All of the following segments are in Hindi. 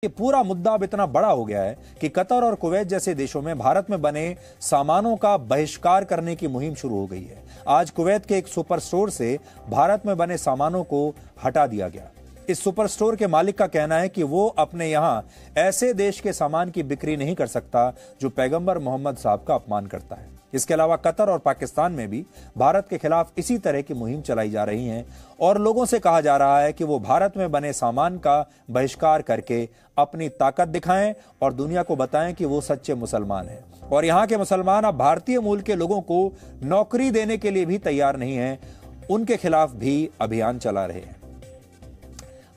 ये पूरा मुद्दा अब इतना बड़ा हो गया है कि कतर और कुवैत जैसे देशों में भारत में बने सामानों का बहिष्कार करने की मुहिम शुरू हो गई है। आज कुवैत के एक सुपर स्टोर से भारत में बने सामानों को हटा दिया गया। इस सुपर स्टोर के मालिक का कहना है कि वो अपने यहां ऐसे देश के सामान की बिक्री नहीं कर सकता जो पैगंबर मोहम्मद साहब का अपमान करता है। इसके अलावा कतर और पाकिस्तान में भी भारत के खिलाफ इसी तरह की मुहिम चलाई जा रही है और लोगों से कहा जा रहा है कि वो भारत में बने सामान का बहिष्कार करके अपनी ताकत दिखाएं और दुनिया को बताएं कि वो सच्चे मुसलमान हैं। और यहाँ के मुसलमान अब भारतीय मूल के लोगों को नौकरी देने के लिए भी तैयार नहीं है, उनके खिलाफ भी अभियान चला रहे हैं।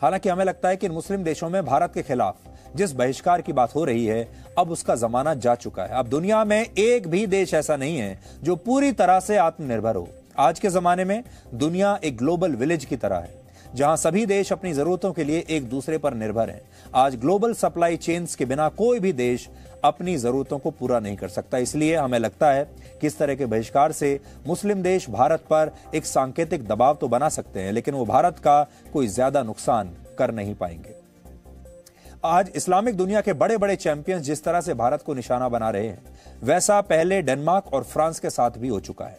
हालांकि हमें लगता है कि इन मुस्लिम देशों में भारत के खिलाफ जिस बहिष्कार की बात हो रही है अब उसका जमाना जा चुका है। अब दुनिया में एक भी देश ऐसा नहीं है जो पूरी तरह से आत्मनिर्भर हो। आज के जमाने में दुनिया एक ग्लोबल विलेज की तरह है जहां सभी देश अपनी जरूरतों के लिए एक दूसरे पर निर्भर हैं। आज ग्लोबल सप्लाई चेन्स के बिना कोई भी देश अपनी जरूरतों को पूरा नहीं कर सकता। इसलिए हमें लगता है कि इस तरह के बहिष्कार से मुस्लिम देश भारत पर एक सांकेतिक दबाव तो बना सकते हैं, लेकिन वो भारत का कोई ज्यादा नुकसान कर नहीं पाएंगे। आज इस्लामिक दुनिया के बड़े बड़े चैंपियंस जिस तरह से भारत को निशाना बना रहे हैं, वैसा पहले डेनमार्क और फ्रांस के साथ भी हो चुका है।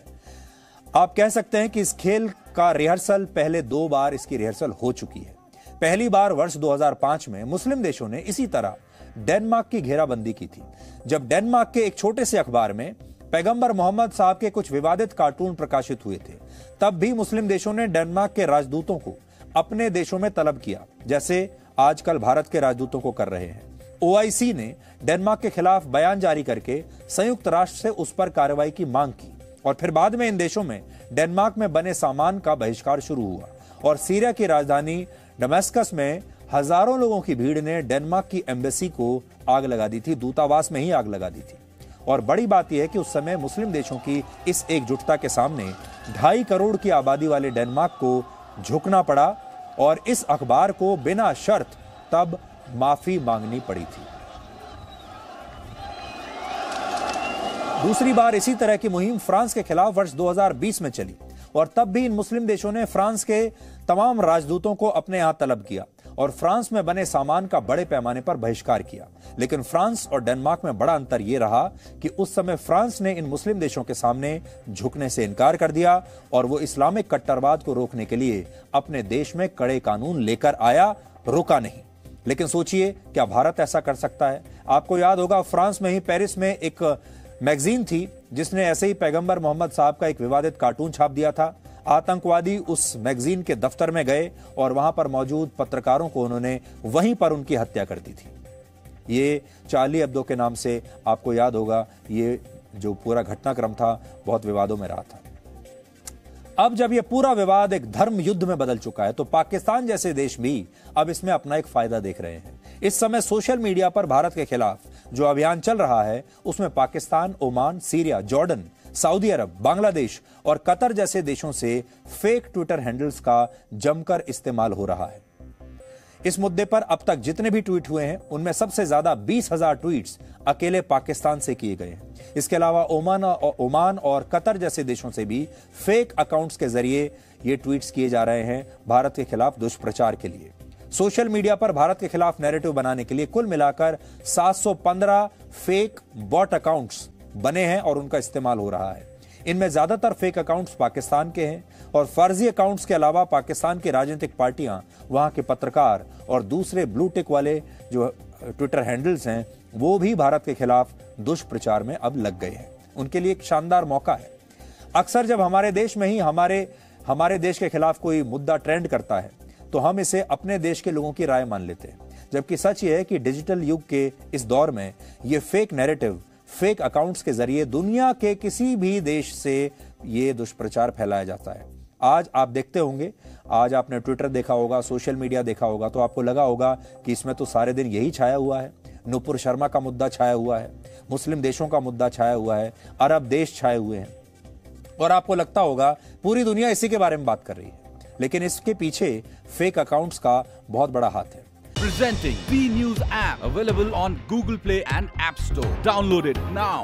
आप कह सकते हैं कि इस खेल का रिहर्सल पहले 2 बार इसकी रिहर्सल हो चुकी है। पहली बार वर्ष 2005 में मुस्लिम देशों ने इसी तरह डेनमार्क की घेराबंदी की थी, जब डेनमार्क के एक छोटे से अखबार में पैगंबर मोहम्मद साहब के कुछ विवादित कार्टून प्रकाशित हुए थे। तब भी मुस्लिम देशों ने डेनमार्क के राजदूतों को अपने देशों में तलब किया, जैसे आजकल भारत के राजदूतों को कर रहे हैं। ओआईसी ने डेनमार्क के खिलाफ बयान जारी करके संयुक्त राष्ट्र से उस पर कार्रवाई की मांग की और फिर बाद में इन देशों में डेनमार्क में बने सामान का बहिष्कार शुरू हुआ और सीरिया की राजधानी दमिश्क में हजारों लोगों की भीड़ ने डेनमार्क की एम्बेसी को आग लगा दी थी, दूतावास में ही आग लगा दी थी। और बड़ी बात यह है कि उस समय मुस्लिम देशों की इस एकजुटता के सामने 2.5 करोड़ की आबादी वाले डेनमार्क को झुकना पड़ा और इस अखबार को बिना शर्त तब माफी मांगनी पड़ी थी। दूसरी बार इसी तरह की मुहिम फ्रांस के खिलाफ वर्ष 2020 में चली और तब भी इन मुस्लिम देशों ने फ्रांस के तमाम राजदूतों को अपने यहां तलब किया और फ्रांस में बने सामान का बड़े पैमाने पर बहिष्कार किया। लेकिन फ्रांस और डेनमार्क में बड़ा अंतर यह रहा कि उस समय फ्रांस ने इन मुस्लिम देशों के सामने झुकने से इनकार कर दिया और वो इस्लामिक कट्टरवाद को रोकने के लिए अपने देश में कड़े कानून लेकर आया, रुका नहीं। लेकिन सोचिए, क्या भारत ऐसा कर सकता है? आपको याद होगा फ्रांस में ही पेरिस में एक मैगजीन थी जिसने ऐसे ही पैगंबर मोहम्मद साहब का एक विवादित कार्टून छाप दिया था। आतंकवादी उस मैगजीन के दफ्तर में गए और वहां पर मौजूद पत्रकारों को उन्होंने वहीं पर उनकी हत्या कर दी थी। ये चार्ली एब्दो के नाम से आपको याद होगा, ये जो पूरा घटनाक्रम था बहुत विवादों में रहा था। अब जब यह पूरा विवाद एक धर्म युद्ध में बदल चुका है तो पाकिस्तान जैसे देश भी अब इसमें अपना एक फायदा देख रहे हैं। इस समय सोशल मीडिया पर भारत के खिलाफ जो अभियान चल रहा है उसमें Pakistan, Oman, Syria, Jordan, Saudi Arab, Bangladesh और कतर जैसे देशों से फेक ट्विटर हैंडल्स का जमकर इस्तेमाल हो रहा है। इस मुद्दे पर अब तक जितने भी ट्वीट हुए हैं उनमें सबसे ज्यादा 20,000 ट्वीट्स अकेले पाकिस्तान से किए गए हैं। इसके अलावा ओमान और कतर जैसे देशों से भी फेक अकाउंट्स के जरिए ये ट्वीट्स किए जा रहे हैं भारत के खिलाफ दुष्प्रचार के लिए। सोशल मीडिया पर भारत के खिलाफ नैरेटिव बनाने के लिए कुल मिलाकर 715 फेक बॉट अकाउंट्स बने हैं और उनका इस्तेमाल हो रहा है। इनमें ज्यादातर फेक अकाउंट्स पाकिस्तान के हैं और फर्जी अकाउंट्स के अलावा पाकिस्तान की राजनीतिक पार्टियां, वहां के पत्रकार और दूसरे ब्लू टिक वाले जो ट्विटर हैंडल्स हैं वो भी भारत के खिलाफ दुष्प्रचार में अब लग गए हैं। उनके लिए एक शानदार मौका है। अक्सर जब हमारे देश में ही हमारे देश के खिलाफ कोई मुद्दा ट्रेंड करता है तो हम इसे अपने देश के लोगों की राय मान लेते हैं, जबकि सच ये है कि डिजिटल युग के इस दौर में ये फेक नैरेटिव, फेक अकाउंट्स के जरिए दुनिया के किसी भी देश से ये दुष्प्रचार फैलाया जाता है। आज आप देखते होंगे, आज आपने ट्विटर देखा होगा, सोशल मीडिया देखा होगा, तो आपको लगा होगा कि इसमें तो सारे दिन यही छाया हुआ है। नुपुर शर्मा का मुद्दा छाया हुआ है, मुस्लिम देशों का मुद्दा छाया हुआ है, अरब देश छाए हुए हैं और आपको लगता होगा पूरी दुनिया इसी के बारे में बात कर रही है, लेकिन इसके पीछे फेक अकाउंट्स का बहुत बड़ा हाथ है। Presenting B News app available on Google Play and App Store. Download it now.